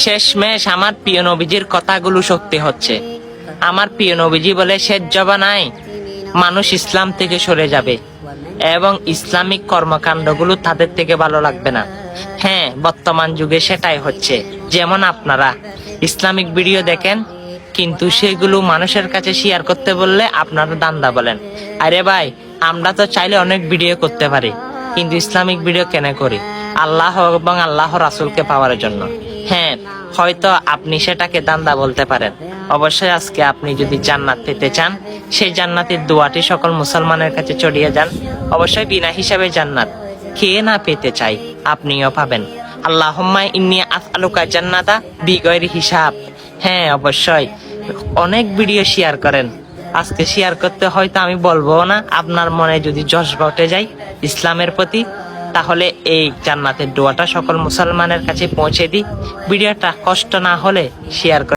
শেষমেশ আমার প্রিয় নবীজির কথাগুলো সত্যি হচ্ছে। আমার প্রিয় নবীজি বলে, শেষ জবানায় মানুষ ইসলাম থেকে সরে যাবে এবং ইসলামিক কর্মকাণ্ডগুলো তাদের থেকে ভালো লাগবে না। হ্যাঁ, বর্তমান যুগে সেটাই হচ্ছে। যেমন আপনারা ইসলামিক ভিডিও দেখেন, কিন্তু সেগুলো মানুষের কাছে শেয়ার করতে বললে আপনারা দান্দা বলেন। আরে ভাই, আমরা তো চাইলে অনেক ভিডিও করতে পারি, কিন্তু ইসলামিক ভিডিও কেন করি? আল্লাহ এবং আল্লাহ রাসূলকে পাওয়ার জন্য। হ্যাঁ, হয়তো আপনি সেটাকে দান্দা বলতে পারেন। অবশ্যই আজকে আপনি যদি জান্নাত পেতে চান, সেই জান্নাতের দোয়াটি সকল মুসলমানের কাছে ছড়িয়ে যান। অবশ্যই বিনা হিসাবে জান্নাত কে না পেতে চাই, আপনিও পাবেন। আল্লাহুম্মা ইন্নী আসআলুকা জান্নাতা বিগয়রি হিসাব। হ্যাঁ, অবশ্যই অনেক ভিডিও শেয়ার করেন। আজকে শেয়ার করতে হয়তো আমি বলবো না, আপনার মনে যদি জজবা উঠে যায় ইসলামের প্রতি, তাহলে এই জান্নাতের দোয়াটা সকল মুসলমানের কাছে পৌঁছে দিই। ভিডিওটা কষ্ট না হলে শেয়ার